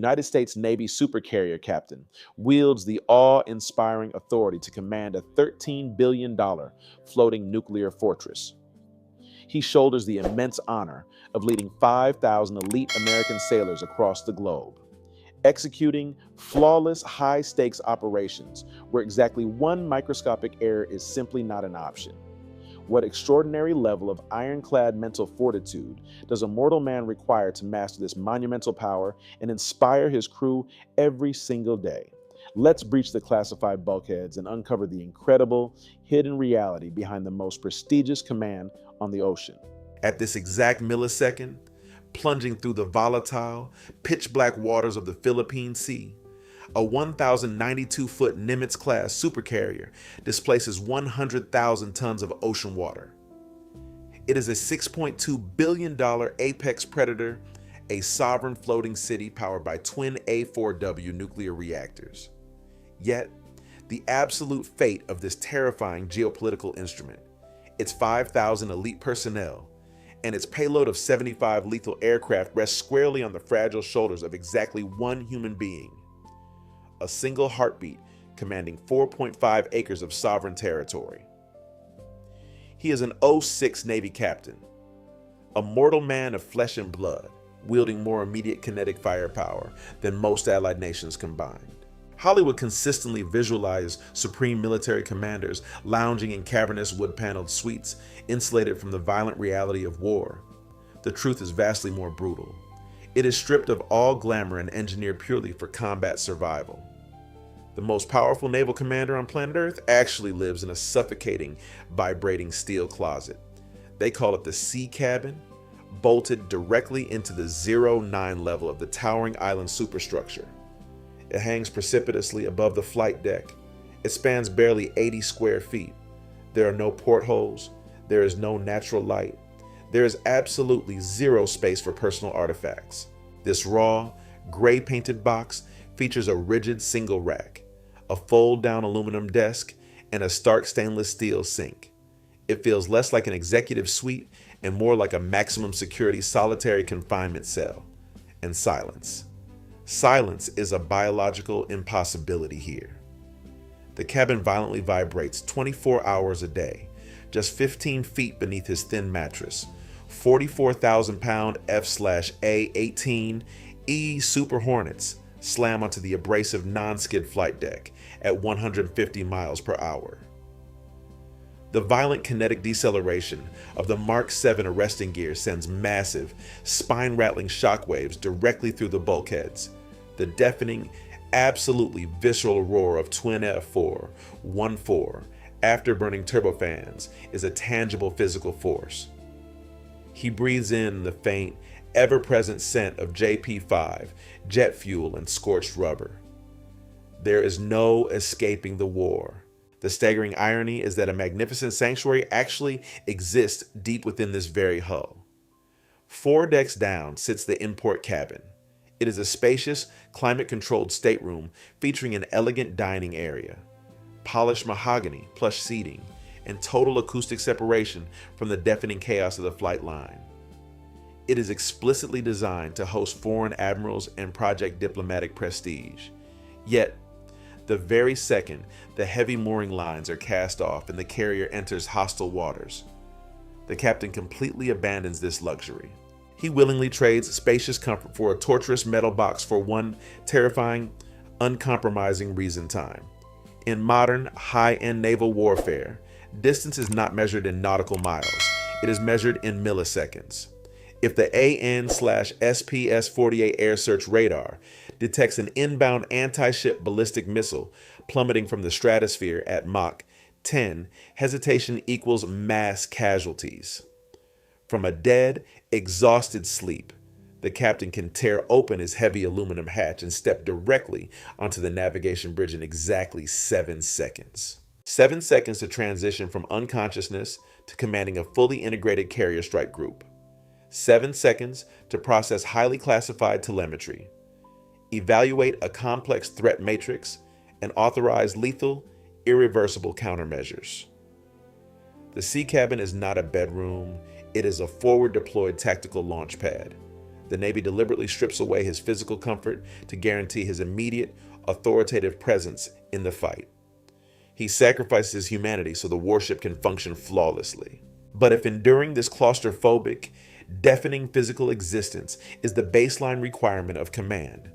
United States Navy Supercarrier captain, wields the awe-inspiring authority to command a $13 billion floating nuclear fortress. He shoulders the immense honor of leading 5,000 elite American sailors across the globe, executing flawless high-stakes operations where exactly one microscopic error is simply not an option. What extraordinary level of ironclad mental fortitude does a mortal man require to master this monumental power and inspire his crew every single day? Let's breach the classified bulkheads and uncover the incredible, hidden reality behind the most prestigious command on the ocean. At this exact millisecond, plunging through the volatile, pitch-black waters of the Philippine Sea, a 1,092-foot Nimitz-class supercarrier displaces 100,000 tons of ocean water. It is a $6.2 billion apex predator, a sovereign floating city powered by twin A4W nuclear reactors. Yet, the absolute fate of this terrifying geopolitical instrument, its 5,000 elite personnel, and its payload of 75 lethal aircraft rests squarely on the fragile shoulders of exactly one human being. A single heartbeat commanding 4.5 acres of sovereign territory. He is an 06 Navy captain, a mortal man of flesh and blood, wielding more immediate kinetic firepower than most allied nations combined. Hollywood consistently visualized supreme military commanders lounging in cavernous wood-paneled suites, insulated from the violent reality of war. The truth is vastly more brutal. It is stripped of all glamour and engineered purely for combat survival. The most powerful naval commander on planet Earth actually lives in a suffocating, vibrating steel closet. They call it the Sea Cabin, bolted directly into the 09 level of the towering island superstructure. It hangs precipitously above the flight deck. It spans barely 80 square feet. There are no portholes. There is no natural light. There is absolutely zero space for personal artifacts. This raw, gray-painted box features a rigid single rack, a fold-down aluminum desk, and a stark stainless steel sink. It feels less like an executive suite and more like a maximum security solitary confinement cell. And silence. Silence is a biological impossibility here. The cabin violently vibrates 24 hours a day, just 15 feet beneath his thin mattress. 44,000-pound F/A-18E Super Hornets slam onto the abrasive non-skid flight deck at 150 miles per hour. The violent kinetic deceleration of the Mark 7 arresting gear sends massive, spine-rattling shockwaves directly through the bulkheads. The deafening, absolutely visceral roar of twin F4-14 afterburning turbofans is a tangible physical force. He breathes in the faint, ever-present scent of JP5, jet fuel, and scorched rubber. There is no escaping the war. The staggering irony is that a magnificent sanctuary actually exists deep within this very hull. 4 decks down sits the import cabin. It is a spacious, climate-controlled stateroom featuring an elegant dining area, polished mahogany, plush seating, and total acoustic separation from the deafening chaos of the flight line. It is explicitly designed to host foreign admirals and project diplomatic prestige. Yet, the very second the heavy mooring lines are cast off and the carrier enters hostile waters, the captain completely abandons this luxury. He willingly trades spacious comfort for a torturous metal box for one terrifying, uncompromising reason: time. In modern, high-end naval warfare, distance is not measured in nautical miles. It is measured in milliseconds. If the AN/SPS-48 air search radar detects an inbound anti-ship ballistic missile plummeting from the stratosphere at Mach 10, hesitation equals mass casualties. From a dead, exhausted sleep, the captain can tear open his heavy aluminum hatch and step directly onto the navigation bridge in exactly 7 seconds. 7 seconds to transition from unconsciousness to commanding a fully integrated carrier strike group. 7 seconds to process highly classified telemetry, evaluate a complex threat matrix, and authorize lethal, irreversible countermeasures. The sea cabin is not a bedroom, it is a forward-deployed tactical launch pad. The Navy deliberately strips away his physical comfort to guarantee his immediate, authoritative presence in the fight. He sacrifices his humanity so the warship can function flawlessly. But if enduring this claustrophobic, deafening physical existence is the baseline requirement of command,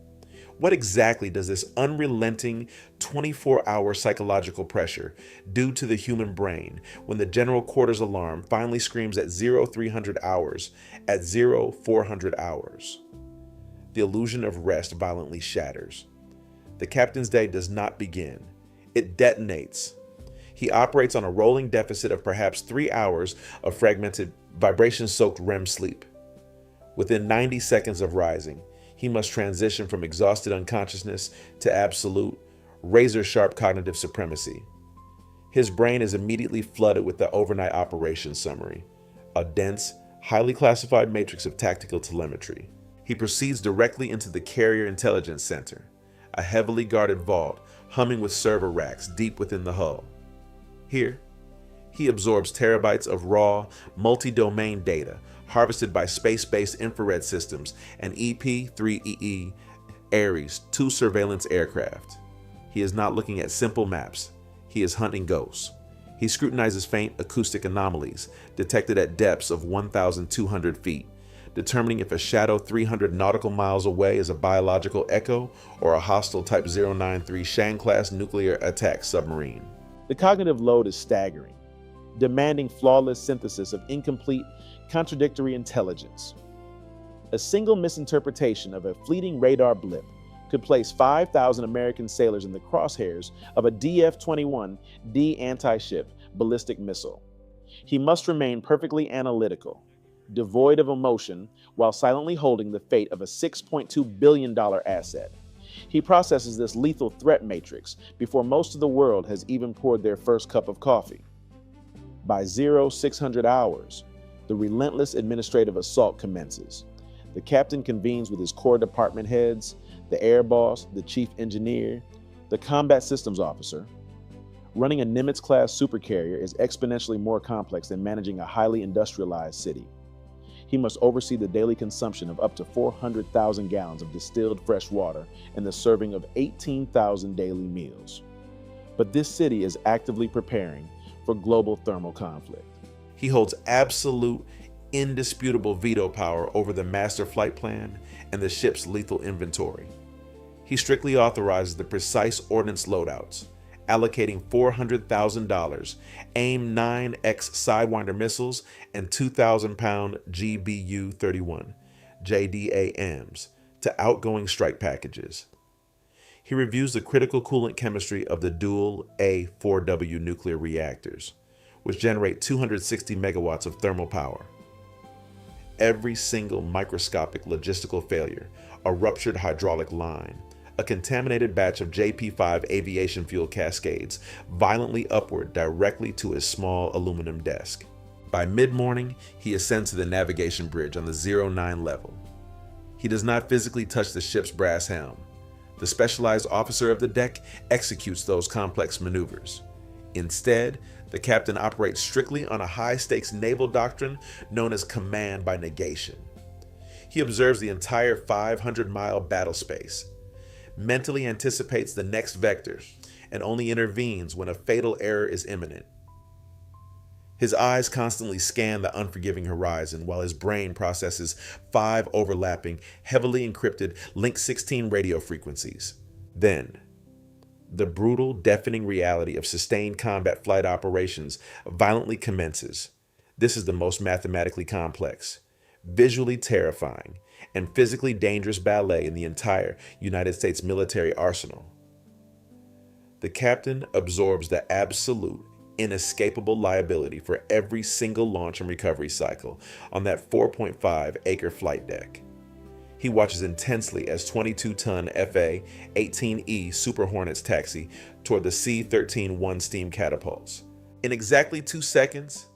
what exactly does this unrelenting 24-hour psychological pressure do to the human brain when the general quarters alarm finally screams at 0300 hours at 0400 hours? The illusion of rest violently shatters. The captain's day does not begin. It detonates. He operates on a rolling deficit of perhaps 3 hours of fragmented, vibration-soaked REM sleep. Within 90 seconds of rising, he must transition from exhausted unconsciousness to absolute, razor-sharp cognitive supremacy. His brain is immediately flooded with the overnight operations summary, a dense, highly classified matrix of tactical telemetry. He proceeds directly into the Carrier Intelligence Center, a heavily guarded vault humming with server racks deep within the hull. Here, he absorbs terabytes of raw, multi-domain data harvested by space-based infrared systems and EP-3EE Ares 2 surveillance aircraft. He is not looking at simple maps. He is hunting ghosts. He scrutinizes faint acoustic anomalies detected at depths of 1,200 feet, determining if a shadow 300 nautical miles away is a biological echo or a hostile Type 093 Shang-class nuclear attack submarine. The cognitive load is staggering, demanding flawless synthesis of incomplete, contradictory intelligence. A single misinterpretation of a fleeting radar blip could place 5,000 American sailors in the crosshairs of a DF-21D anti-ship ballistic missile. He must remain perfectly analytical, devoid of emotion, while silently holding the fate of a $6.2 billion asset. He processes this lethal threat matrix before most of the world has even poured their first cup of coffee. By 0600 hours, the relentless administrative assault commences. The captain convenes with his core department heads, the air boss, the chief engineer, the combat systems officer. Running a Nimitz-class supercarrier is exponentially more complex than managing a highly industrialized city. He must oversee the daily consumption of up to 400,000 gallons of distilled fresh water and the serving of 18,000 daily meals. But this city is actively preparing for global thermal conflict. He holds absolute, indisputable veto power over the master flight plan and the ship's lethal inventory. He strictly authorizes the precise ordnance loadouts, allocating $400,000 AIM-9X Sidewinder missiles and 2,000-pound GBU-31 JDAMs to outgoing strike packages. He reviews the critical coolant chemistry of the dual A4W nuclear reactors, which generate 260 megawatts of thermal power. Every single microscopic logistical failure, a ruptured hydraulic line, a contaminated batch of JP5 aviation fuel cascades violently upward directly to his small aluminum desk. By mid-morning, he ascends to the navigation bridge on the 09 level. He does not physically touch the ship's brass helm. The specialized officer of the deck executes those complex maneuvers. Instead, the captain operates strictly on a high-stakes naval doctrine known as command by negation. He observes the entire 500-mile battle space, mentally anticipates the next vector, and only intervenes when a fatal error is imminent. His eyes constantly scan the unforgiving horizon while his brain processes 5 overlapping, heavily encrypted Link 16 radio frequencies. Then, the brutal, deafening reality of sustained combat flight operations violently commences. This is the most mathematically complex, visually terrifying, and physically dangerous ballet in the entire United States military arsenal. The captain absorbs the absolute, inescapable liability for every single launch and recovery cycle on that 4.5-acre flight deck. He watches intensely as 22-ton FA-18E Super Hornets taxi toward the C-13 steam catapults. In exactly 2 seconds,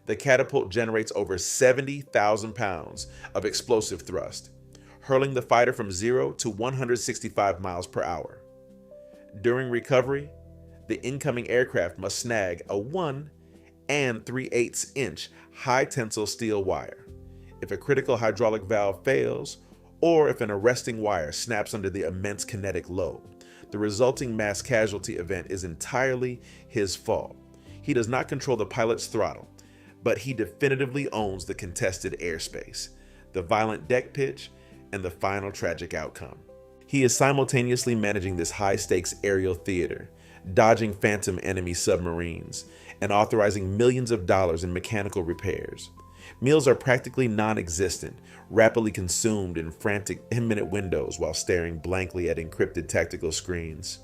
the catapult generates over 70,000 pounds of explosive thrust, hurling the fighter from 0 to 165 miles per hour. During recovery, the incoming aircraft must snag a 1 3/8 inch high-tensile steel wire. If a critical hydraulic valve fails, or if an arresting wire snaps under the immense kinetic load. The resulting mass casualty event is entirely his fault. He does not control the pilot's throttle, but he definitively owns the contested airspace, the violent deck pitch, and the final tragic outcome. He is simultaneously managing this high-stakes aerial theater, dodging phantom enemy submarines, and authorizing millions of dollars in mechanical repairs. Meals are practically non-existent, rapidly consumed in frantic 10-minute windows while staring blankly at encrypted tactical screens.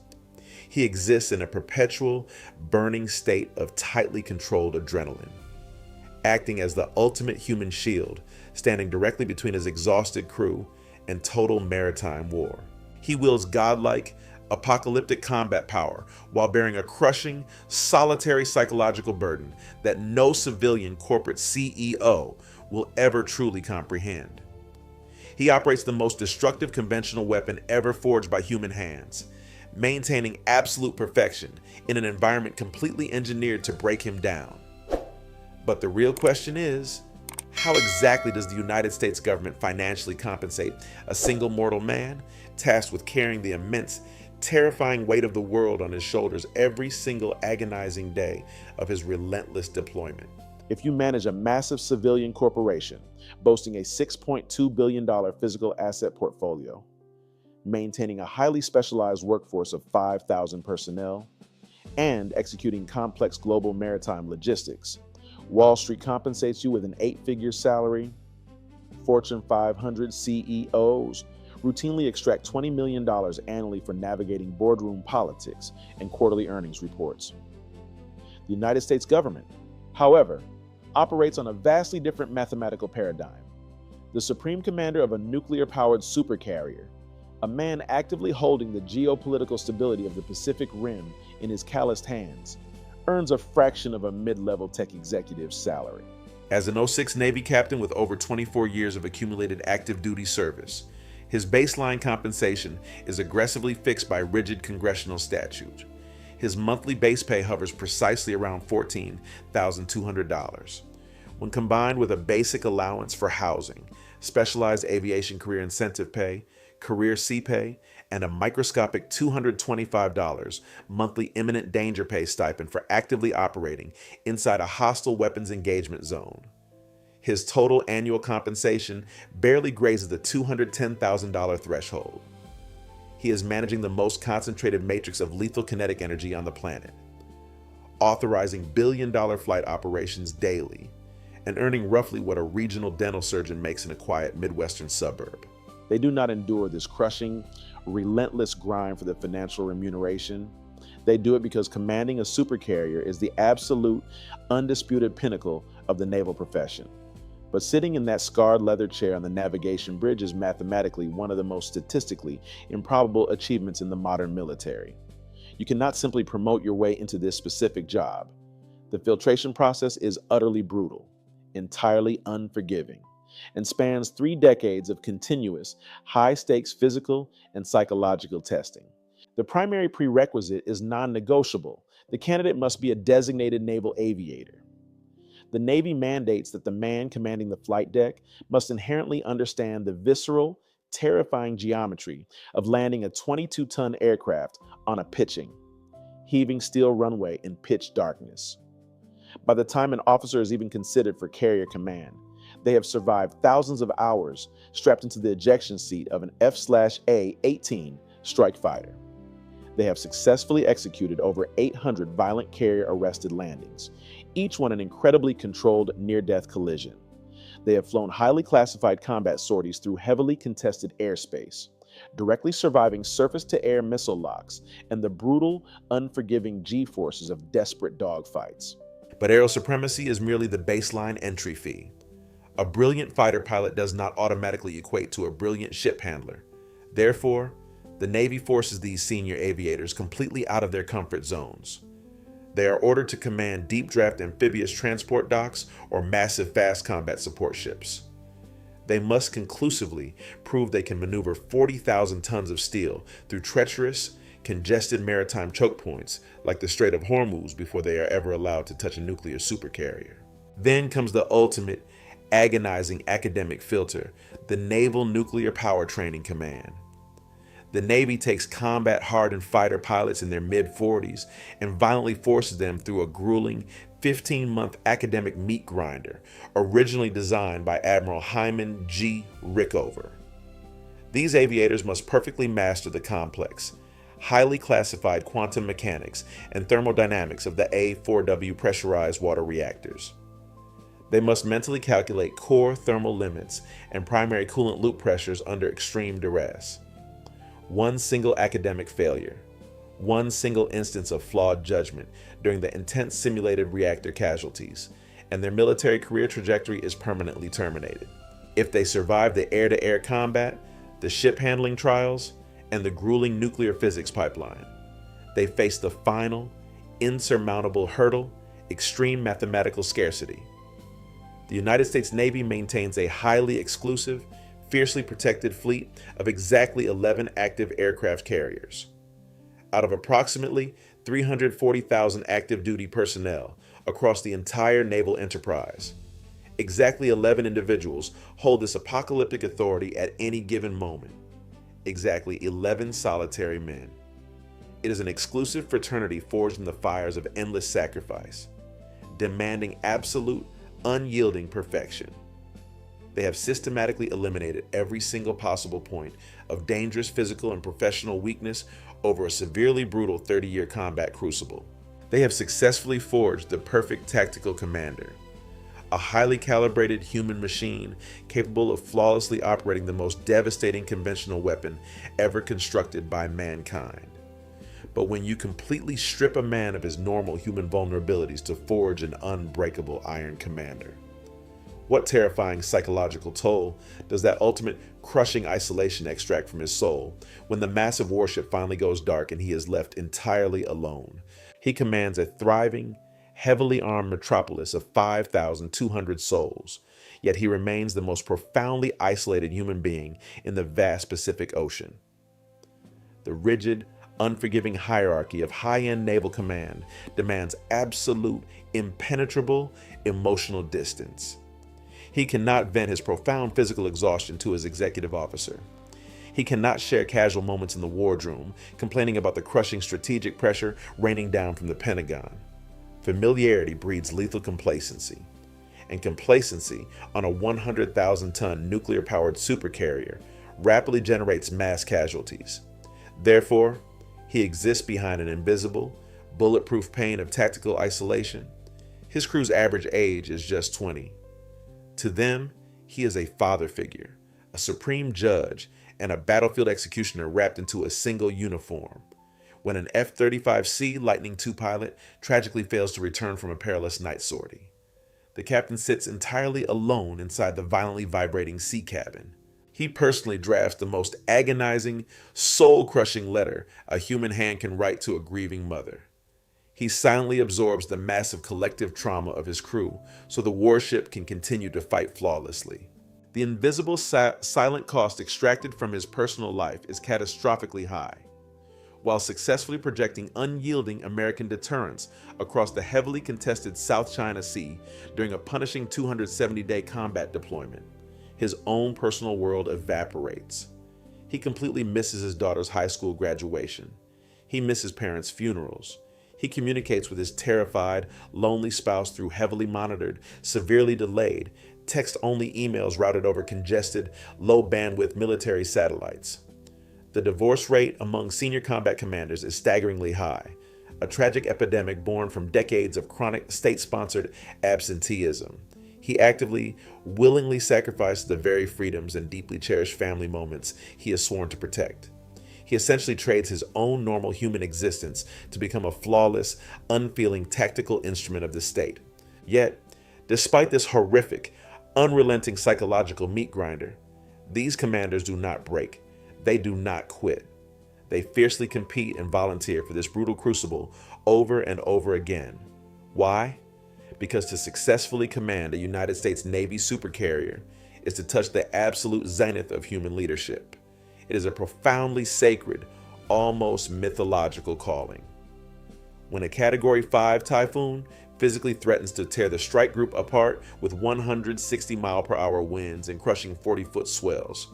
He exists in a perpetual, burning state of tightly controlled adrenaline, acting as the ultimate human shield, standing directly between his exhausted crew and total maritime war. He wields godlike, apocalyptic combat power while bearing a crushing, solitary psychological burden that no civilian corporate CEO will ever truly comprehend. He operates the most destructive conventional weapon ever forged by human hands, maintaining absolute perfection in an environment completely engineered to break him down. But the real question is, how exactly does the United States government financially compensate a single mortal man tasked with carrying the immense, terrifying weight of the world on his shoulders every single agonizing day of his relentless deployment? If you manage a massive civilian corporation boasting a $6.2 billion physical asset portfolio, maintaining a highly specialized workforce of 5,000 personnel, and executing complex global maritime logistics, Wall Street compensates you with an 8-figure salary. Fortune 500 CEOs routinely extract $20 million annually for navigating boardroom politics and quarterly earnings reports. The United States government, however, operates on a vastly different mathematical paradigm. The supreme commander of a nuclear-powered supercarrier, a man actively holding the geopolitical stability of the Pacific Rim in his calloused hands, earns a fraction of a mid-level tech executive's salary. As an 06 Navy captain with over 24 years of accumulated active duty service, his baseline compensation is aggressively fixed by rigid congressional statute. His monthly base pay hovers precisely around $14,200. When combined with a basic allowance for housing, specialized aviation career incentive pay, career C-pay, and a microscopic $225 monthly imminent danger pay stipend for actively operating inside a hostile weapons engagement zone, his total annual compensation barely grazes the $210,000 threshold. He is managing the most concentrated matrix of lethal kinetic energy on the planet, authorizing billion-dollar flight operations daily, and earning roughly what a regional dental surgeon makes in a quiet Midwestern suburb. They do not endure this crushing, relentless grind for the financial remuneration. They do it because commanding a supercarrier is the absolute, undisputed pinnacle of the naval profession. But sitting in that scarred leather chair on the navigation bridge is mathematically one of the most statistically improbable achievements in the modern military. You cannot simply promote your way into this specific job. The filtration process is utterly brutal, entirely unforgiving, and spans 3 decades of continuous, high-stakes physical and psychological testing. The primary prerequisite is non-negotiable. The candidate must be a designated naval aviator. The Navy mandates that the man commanding the flight deck must inherently understand the visceral, terrifying geometry of landing a 22-ton aircraft on a pitching, heaving steel runway in pitch darkness. By the time an officer is even considered for carrier command, they have survived thousands of hours strapped into the ejection seat of an F/A-18 strike fighter. They have successfully executed over 800 violent carrier-arrested landings, each one an incredibly controlled near-death collision. They have flown highly classified combat sorties through heavily contested airspace, directly surviving surface-to-air missile locks and the brutal, unforgiving G-forces of desperate dogfights. But aerial supremacy is merely the baseline entry fee. A brilliant fighter pilot does not automatically equate to a brilliant ship handler. Therefore, the Navy forces these senior aviators completely out of their comfort zones. They are ordered to command deep-draft amphibious transport docks or massive fast combat support ships. They must conclusively prove they can maneuver 40,000 tons of steel through treacherous, congested maritime choke points like the Strait of Hormuz before they are ever allowed to touch a nuclear supercarrier. Then comes the ultimate, agonizing academic filter, the Naval Nuclear Power Training Command. The Navy takes combat-hardened fighter pilots in their mid-40s and violently forces them through a grueling 15-month academic meat grinder, originally designed by Admiral Hyman G. Rickover. These aviators must perfectly master the complex, highly classified quantum mechanics and thermodynamics of the A4W pressurized water reactors. They must mentally calculate core thermal limits and primary coolant loop pressures under extreme duress. One single academic failure, one single instance of flawed judgment during the intense simulated reactor casualties, and their military career trajectory is permanently terminated. If they survive the air-to-air combat, the ship handling trials, and the grueling nuclear physics pipeline, they face the final, insurmountable hurdle, extreme mathematical scarcity. The United States Navy maintains a highly exclusive, fiercely protected fleet of exactly 11 active aircraft carriers. Out of approximately 340,000 active duty personnel across the entire naval enterprise, exactly 11 individuals hold this apocalyptic authority at any given moment. Exactly 11 solitary men. It is an exclusive fraternity forged in the fires of endless sacrifice, demanding absolute, unyielding perfection. They have systematically eliminated every single possible point of dangerous physical and professional weakness over a severely brutal 30-year combat crucible. They have successfully forged the perfect tactical commander, a highly calibrated human machine capable of flawlessly operating the most devastating conventional weapon ever constructed by mankind. But when you completely strip a man of his normal human vulnerabilities to forge an unbreakable iron commander, what terrifying psychological toll does that ultimate crushing isolation extract from his soul when the massive warship finally goes dark and he is left entirely alone? He commands a thriving, heavily armed metropolis of 5,200 souls, yet he remains the most profoundly isolated human being in the vast Pacific Ocean. The rigid, unforgiving hierarchy of high-end naval command demands absolute, impenetrable, emotional distance. He cannot vent his profound physical exhaustion to his executive officer. He cannot share casual moments in the wardroom, complaining about the crushing strategic pressure raining down from the Pentagon. Familiarity breeds lethal complacency, and complacency on a 100,000-ton nuclear-powered supercarrier rapidly generates mass casualties. Therefore, he exists behind an invisible, bulletproof pane of tactical isolation. His crew's average age is just 20. To them, he is a father figure, a supreme judge, and a battlefield executioner wrapped into a single uniform. When an F-35C Lightning II pilot tragically fails to return from a perilous night sortie, the captain sits entirely alone inside the violently vibrating sea cabin. He personally drafts the most agonizing, soul-crushing letter a human hand can write to a grieving mother. He silently absorbs the massive collective trauma of his crew so the warship can continue to fight flawlessly. The invisible silent cost extracted from his personal life is catastrophically high, while successfully projecting unyielding American deterrence across the heavily contested South China Sea during a punishing 270-day combat deployment. His own personal world evaporates. He completely misses his daughter's high school graduation. He misses parents' funerals. He communicates with his terrified, lonely spouse through heavily monitored, severely delayed, text-only emails routed over congested, low-bandwidth military satellites. The divorce rate among senior combat commanders is staggeringly high, a tragic epidemic born from decades of chronic state-sponsored absenteeism. He actively, willingly sacrifices the very freedoms and deeply cherished family moments he has sworn to protect. He essentially trades his own normal human existence to become a flawless, unfeeling tactical instrument of the state. Yet, despite this horrific, unrelenting psychological meat grinder, these commanders do not break. They do not quit. They fiercely compete and volunteer for this brutal crucible over and over again. Why? Because to successfully command a United States Navy supercarrier is to touch the absolute zenith of human leadership. It is a profoundly sacred, almost mythological calling. When a Category 5 typhoon physically threatens to tear the strike group apart with 160-mile-per-hour winds and crushing 40-foot swells.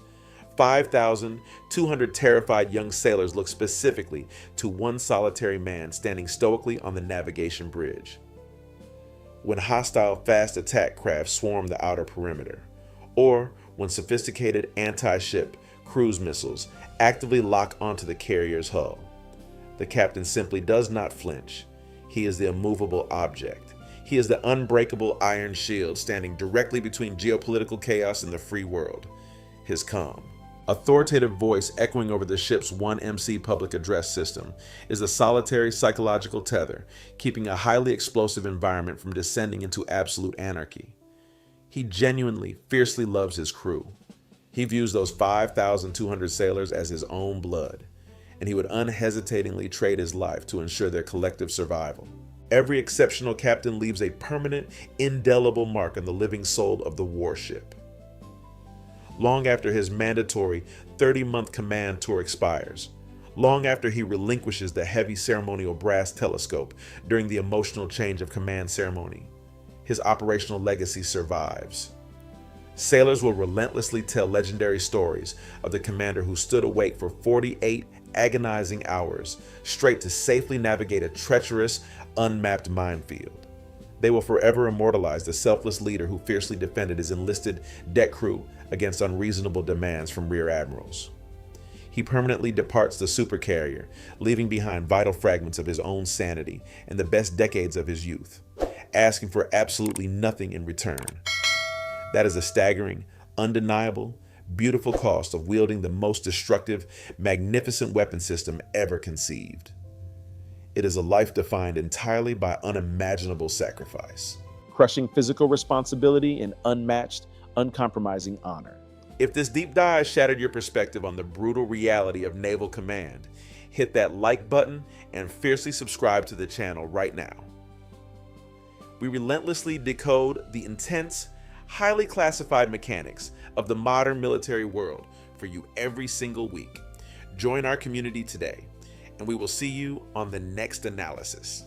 5,200 terrified young sailors look specifically to one solitary man standing stoically on the navigation bridge. When hostile fast attack craft swarm the outer perimeter, or when sophisticated anti-ship cruise missiles actively lock onto the carrier's hull, the captain simply does not flinch. He is the immovable object. He is the unbreakable iron shield standing directly between geopolitical chaos and the free world. His calm, authoritative voice echoing over the ship's 1MC public address system is a solitary psychological tether, keeping a highly explosive environment from descending into absolute anarchy. He genuinely, fiercely loves his crew. He views those 5,200 sailors as his own blood, and he would unhesitatingly trade his life to ensure their collective survival. Every exceptional captain leaves a permanent, indelible mark on the living soul of the warship. Long after his mandatory 30-month command tour expires, long after he relinquishes the heavy ceremonial brass telescope during the emotional change of command ceremony, his operational legacy survives. Sailors will relentlessly tell legendary stories of the commander who stood awake for 48 agonizing hours straight to safely navigate a treacherous, unmapped minefield. They will forever immortalize the selfless leader who fiercely defended his enlisted deck crew against unreasonable demands from rear admirals. He permanently departs the Supercarrier, leaving behind vital fragments of his own sanity and the best decades of his youth, asking for absolutely nothing in return. That is a staggering, undeniable, beautiful cost of wielding the most destructive, magnificent weapon system ever conceived. It is a life defined entirely by unimaginable sacrifice. Crushing physical responsibility and unmatched, uncompromising honor. If this deep dive shattered your perspective on the brutal reality of naval command, hit that like button and fiercely subscribe to the channel right now. We relentlessly decode the intense, highly classified mechanics of the modern military world for you every single week. Join our community today, and we will see you on the next analysis.